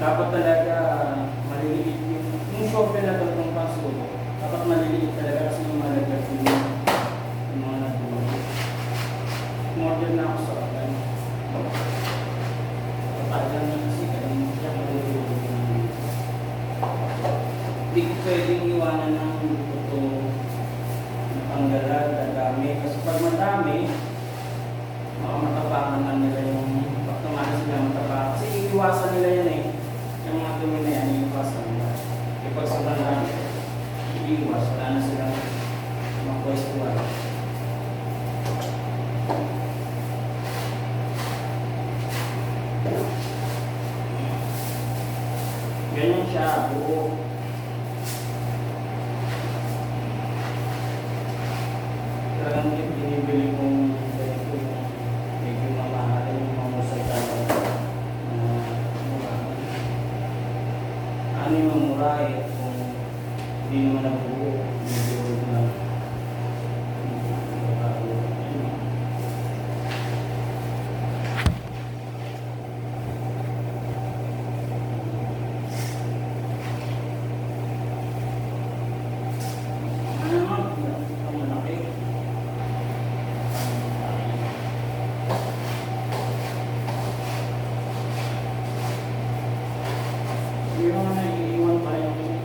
dapat talaga maliliit yung shovel na itong paso. Dapat maliliit talaga kasi yung malaglag yung mga natulog. Model na ako sa akin. Kapag na kasi kanina siya malulog. Hindi ko pwedeng iwanan ng ito na panggalag, dadami. Kasi pag madami, matapakan na nila yung pagkamalas nila matapakan. Kasi iiwasan nila yan eh. Yung mga dumi na yan, iiwasan nila. Kapag sa lang, iiwas, wala na silang makwestuhan. Ganyan siya, buo. Talagang binibili kong ganito yung medyo mamahalin yung mga musalita ano yung mura eh kung hindi naman nabuo medyo na yung mga naiiwan pa yung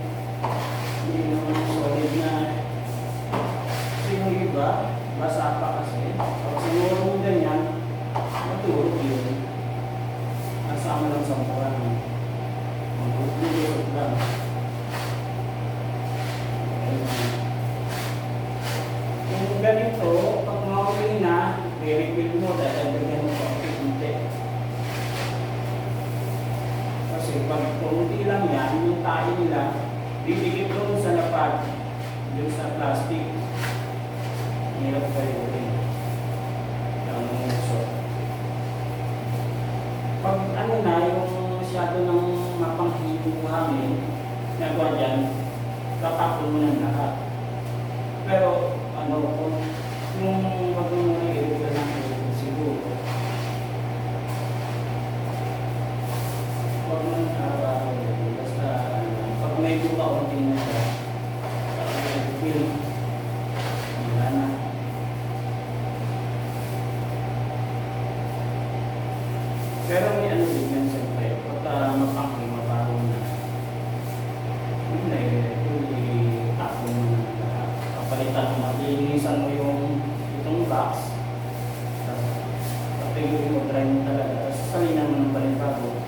hindi naman solid na kasi yung iba basa pa kasi pag siguro mo ganyan matulog yun nasama lang sa mukha magulog lang yung ganito pag mawali na i-repeat mo dahil ganyan mo pag-ipunti kasi pag kunti lang yan, yung tayo nila, didikit doon sa lapad, doon sa plastic. Hirap kayo rin. Yung muso. Pag ano na, yung masyado ng mapanghibuhangin, nagawa dyan, tatapon mo ng lahat. Pero, ano, kung yung wag mo na i-reveal ng siguro, pag nang araw, basta pag may buka o tingnan siya, feel, wala na. Pero may ano din yan siyempre, pagka mapangking, mabaho na, hindi, tapo mo na lahat. Kapalitan mo, linisan mo yung itong box, tapos mo, try mo talaga, tapos salinan mo ng balibago.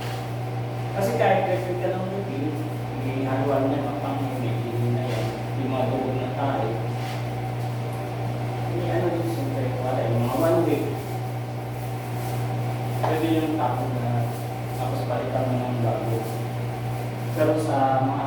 Kasi kahit repeat ka ng repeat, ihaluan niya mapanghinig, hindi na yan, yung mga dugog na tayo. May ano din siyempre, wala yung mga 1 week. Pwede yung tapo na, tapos balikan mo ng bago. Pero sa mga